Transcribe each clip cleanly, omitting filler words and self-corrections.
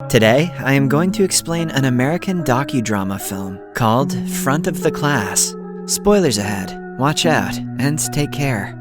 Today, I am going to explain an American docudrama film called Front of the Class. Spoilers ahead, watch out, and take care.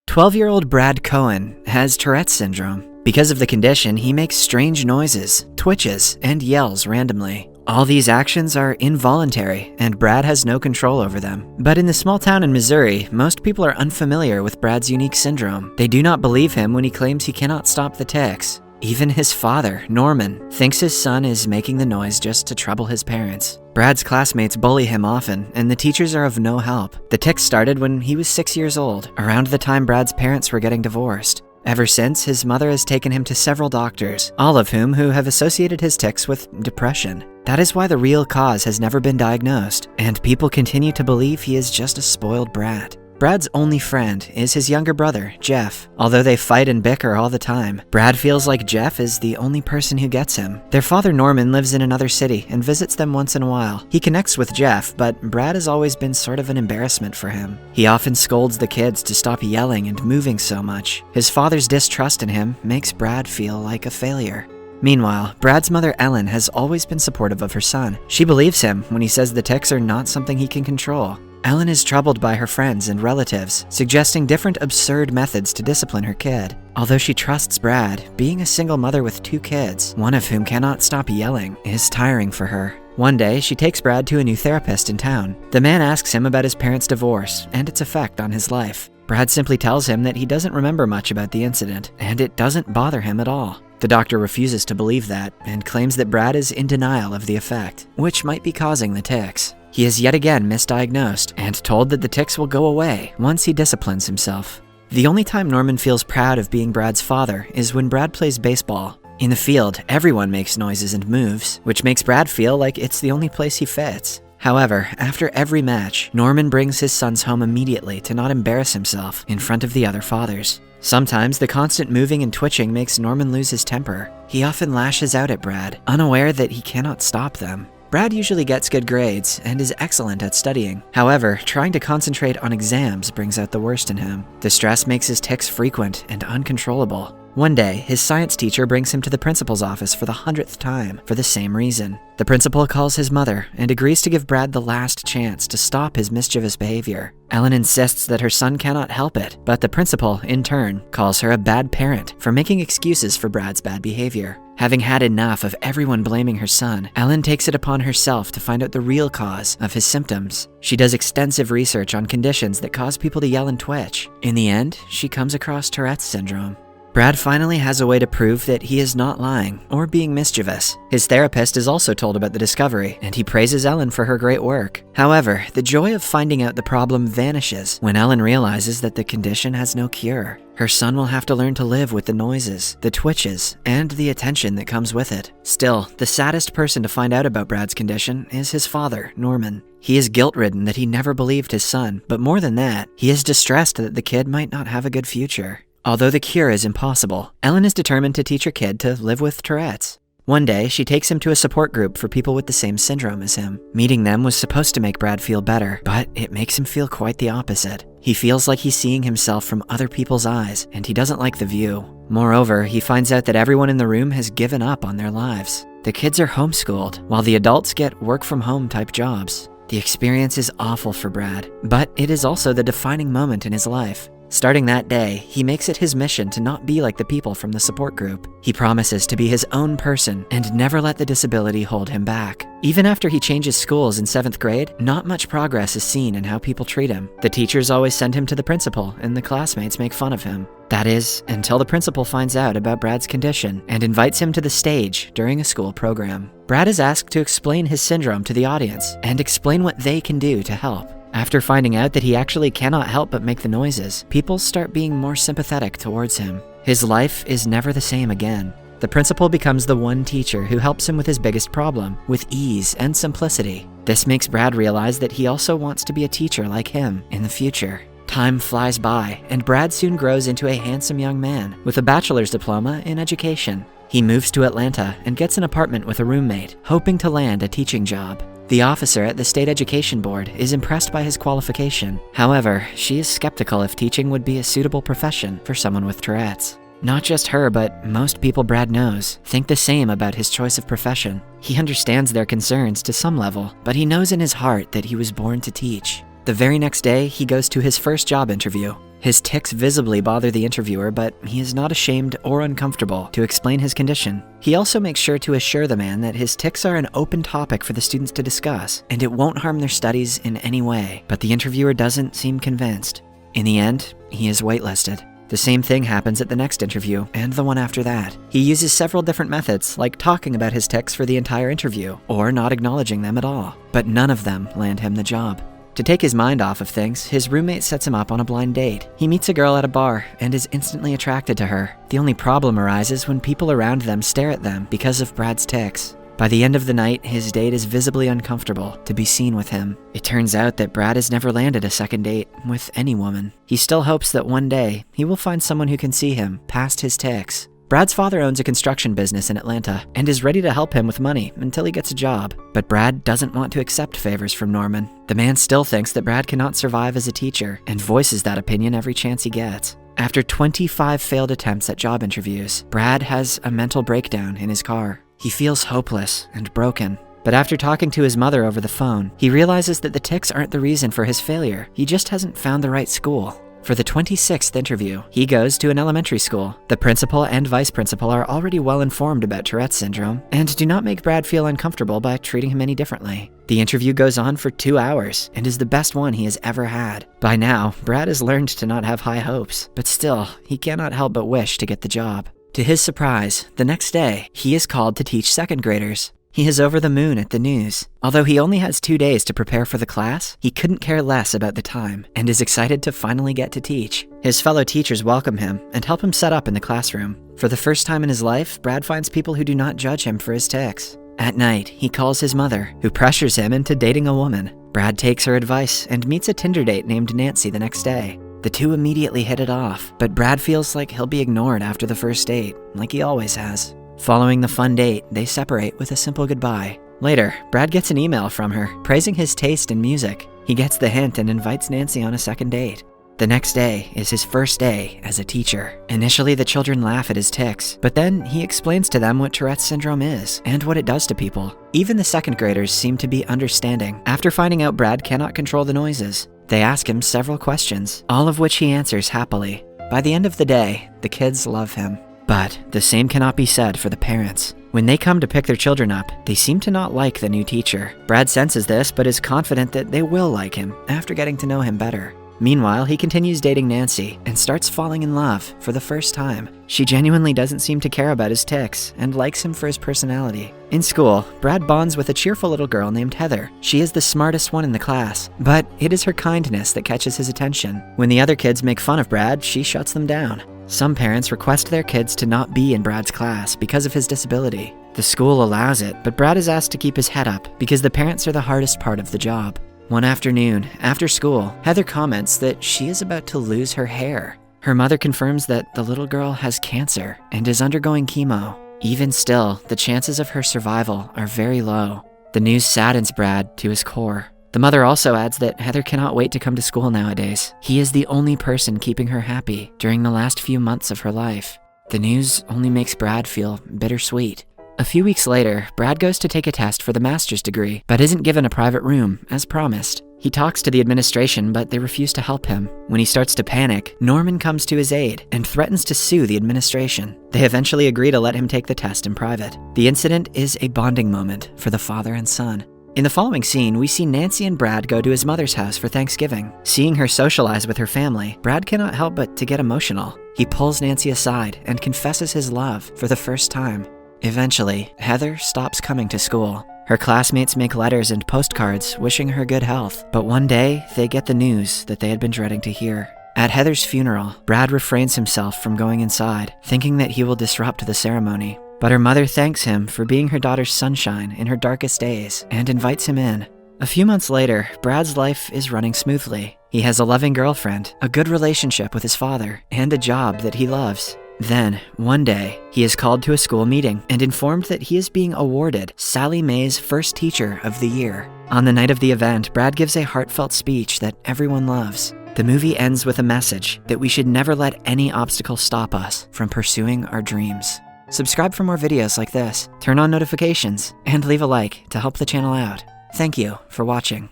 12-year-old Brad Cohen has Tourette syndrome. Because of the condition, he makes strange noises, twitches, and yells randomly. All these actions are involuntary, and Brad has no control over them. But in the small town in Missouri, most people are unfamiliar with Brad's unique syndrome. They do not believe him when he claims he cannot stop the tics. Even his father, Norman, thinks his son is making the noise just to trouble his parents. Brad's classmates bully him often, and the teachers are of no help. The tics started when he was 6 years old, around the time Brad's parents were getting divorced. Ever since, his mother has taken him to several doctors, all of whom have associated his tics with depression. That is why the real cause has never been diagnosed, and people continue to believe he is just a spoiled brat. Brad's only friend is his younger brother, Jeff. Although they fight and bicker all the time, Brad feels like Jeff is the only person who gets him. Their father, Norman, lives in another city and visits them once in a while. He connects with Jeff, but Brad has always been sort of an embarrassment for him. He often scolds the kids to stop yelling and moving so much. His father's distrust in him makes Brad feel like a failure. Meanwhile, Brad's mother, Ellen, has always been supportive of her son. She believes him when he says the tics are not something he can control. Ellen is troubled by her friends and relatives, suggesting different absurd methods to discipline her kid. Although she trusts Brad, being a single mother with 2 kids, one of whom cannot stop yelling, is tiring for her. One day, she takes Brad to a new therapist in town. The man asks him about his parents' divorce and its effect on his life. Brad simply tells him that he doesn't remember much about the incident, and it doesn't bother him at all. The doctor refuses to believe that and claims that Brad is in denial of the effect, which might be causing the tics. He is yet again misdiagnosed and told that the tics will go away once he disciplines himself. The only time Norman feels proud of being Brad's father is when Brad plays baseball. In the field, everyone makes noises and moves, which makes Brad feel like it's the only place he fits. However, after every match, Norman brings his sons home immediately to not embarrass himself in front of the other fathers. Sometimes the constant moving and twitching makes Norman lose his temper. He often lashes out at Brad, unaware that he cannot stop them. Brad usually gets good grades and is excellent at studying. However, trying to concentrate on exams brings out the worst in him. The stress makes his tics frequent and uncontrollable. One day, his science teacher brings him to the principal's office for the 100th time for the same reason. The principal calls his mother and agrees to give Brad the last chance to stop his mischievous behavior. Ellen insists that her son cannot help it, but the principal, in turn, calls her a bad parent for making excuses for Brad's bad behavior. Having had enough of everyone blaming her son, Ellen takes it upon herself to find out the real cause of his symptoms. She does extensive research on conditions that cause people to yell and twitch. In the end, she comes across Tourette's syndrome. Brad finally has a way to prove that he is not lying or being mischievous. His therapist is also told about the discovery, and he praises Ellen for her great work. However, the joy of finding out the problem vanishes when Ellen realizes that the condition has no cure. Her son will have to learn to live with the noises, the twitches, and the attention that comes with it. Still, the saddest person to find out about Brad's condition is his father, Norman. He is guilt-ridden that he never believed his son, but more than that, he is distressed that the kid might not have a good future. Although the cure is impossible, Ellen is determined to teach her kid to live with Tourette's. One day, she takes him to a support group for people with the same syndrome as him. Meeting them was supposed to make Brad feel better, but it makes him feel quite the opposite. He feels like he's seeing himself from other people's eyes, and he doesn't like the view. Moreover, he finds out that everyone in the room has given up on their lives. The kids are homeschooled, while the adults get work-from-home type jobs. The experience is awful for Brad, but it is also the defining moment in his life. Starting that day, he makes it his mission to not be like the people from the support group. He promises to be his own person and never let the disability hold him back. Even after he changes schools in 7th grade, not much progress is seen in how people treat him. The teachers always send him to the principal, and the classmates make fun of him. That is, until the principal finds out about Brad's condition and invites him to the stage during a school program. Brad is asked to explain his syndrome to the audience and explain what they can do to help. After finding out that he actually cannot help but make the noises, people start being more sympathetic towards him. His life is never the same again. The principal becomes the one teacher who helps him with his biggest problem, with ease and simplicity. This makes Brad realize that he also wants to be a teacher like him in the future. Time flies by, and Brad soon grows into a handsome young man with a bachelor's diploma in education. He moves to Atlanta and gets an apartment with a roommate, hoping to land a teaching job. The officer at the state education board is impressed by his qualification. However, she is skeptical if teaching would be a suitable profession for someone with Tourette's. Not just her, but most people Brad knows think the same about his choice of profession. He understands their concerns to some level, but he knows in his heart that he was born to teach. The very next day, he goes to his first job interview. His tics visibly bother the interviewer, but he is not ashamed or uncomfortable to explain his condition. He also makes sure to assure the man that his tics are an open topic for the students to discuss, and it won't harm their studies in any way, but the interviewer doesn't seem convinced. In the end, he is waitlisted. The same thing happens at the next interview, and the one after that. He uses several different methods, like talking about his tics for the entire interview, or not acknowledging them at all, but none of them land him the job. To take his mind off of things, his roommate sets him up on a blind date. He meets a girl at a bar and is instantly attracted to her. The only problem arises when people around them stare at them because of Brad's tics. By the end of the night, his date is visibly uncomfortable to be seen with him. It turns out that Brad has never landed a second date with any woman. He still hopes that one day he will find someone who can see him past his tics. Brad's father owns a construction business in Atlanta and is ready to help him with money until he gets a job. But Brad doesn't want to accept favors from Norman. The man still thinks that Brad cannot survive as a teacher and voices that opinion every chance he gets. After 25 failed attempts at job interviews, Brad has a mental breakdown in his car. He feels hopeless and broken. But after talking to his mother over the phone, he realizes that the tics aren't the reason for his failure. He just hasn't found the right school. For the 26th interview, he goes to an elementary school. The principal and vice principal are already well informed about Tourette syndrome and do not make Brad feel uncomfortable by treating him any differently. The interview goes on for 2 hours and is the best one he has ever had. By now, Brad has learned to not have high hopes, but still, he cannot help but wish to get the job. To his surprise, the next day, he is called to teach second graders. He is over the moon at the news. Although he only has 2 days to prepare for the class, he couldn't care less about the time and is excited to finally get to teach. His fellow teachers welcome him and help him set up in the classroom. For the first time in his life, Brad finds people who do not judge him for his tics. At night, he calls his mother, who pressures him into dating a woman. Brad takes her advice and meets a Tinder date named Nancy the next day. The two immediately hit it off, but Brad feels like he'll be ignored after the first date, like he always has. Following the fun date, they separate with a simple goodbye. Later, Brad gets an email from her, praising his taste in music. He gets the hint and invites Nancy on a second date. The next day is his first day as a teacher. Initially, the children laugh at his tics, but then he explains to them what Tourette's syndrome is and what it does to people. Even the second graders seem to be understanding after finding out Brad cannot control the noises. They ask him several questions, all of which he answers happily. By the end of the day, the kids love him. But the same cannot be said for the parents. When they come to pick their children up, they seem to not like the new teacher. Brad senses this, but is confident that they will like him after getting to know him better. Meanwhile, he continues dating Nancy and starts falling in love for the first time. She genuinely doesn't seem to care about his tics and likes him for his personality. In school, Brad bonds with a cheerful little girl named Heather. She is the smartest one in the class, but it is her kindness that catches his attention. When the other kids make fun of Brad, she shuts them down. Some parents request their kids to not be in Brad's class because of his disability. The school allows it, but Brad is asked to keep his head up because the parents are the hardest part of the job. One afternoon, after school, Heather comments that she is about to lose her hair. Her mother confirms that the little girl has cancer and is undergoing chemo. Even still, the chances of her survival are very low. The news saddens Brad to his core. The mother also adds that Heather cannot wait to come to school nowadays. He is the only person keeping her happy during the last few months of her life. The news only makes Brad feel bittersweet. A few weeks later, Brad goes to take a test for the master's degree, but isn't given a private room, as promised. He talks to the administration, but they refuse to help him. When he starts to panic, Norman comes to his aid and threatens to sue the administration. They eventually agree to let him take the test in private. The incident is a bonding moment for the father and son. In the following scene, we see Nancy and Brad go to his mother's house for Thanksgiving. Seeing her socialize with her family, Brad cannot help but to get emotional. He pulls Nancy aside and confesses his love for the first time. Eventually, Heather stops coming to school. Her classmates make letters and postcards wishing her good health, but one day they get the news that they had been dreading to hear. At Heather's funeral, Brad refrains himself from going inside, thinking that he will disrupt the ceremony. But her mother thanks him for being her daughter's sunshine in her darkest days and invites him in. A few months later, Brad's life is running smoothly. He has a loving girlfriend, a good relationship with his father, and a job that he loves. Then, one day, he is called to a school meeting and informed that he is being awarded Sally Mae's First Teacher of the Year. On the night of the event, Brad gives a heartfelt speech that everyone loves. The movie ends with a message that we should never let any obstacle stop us from pursuing our dreams. Subscribe for more videos like this, turn on notifications, and leave a like to help the channel out. Thank you for watching.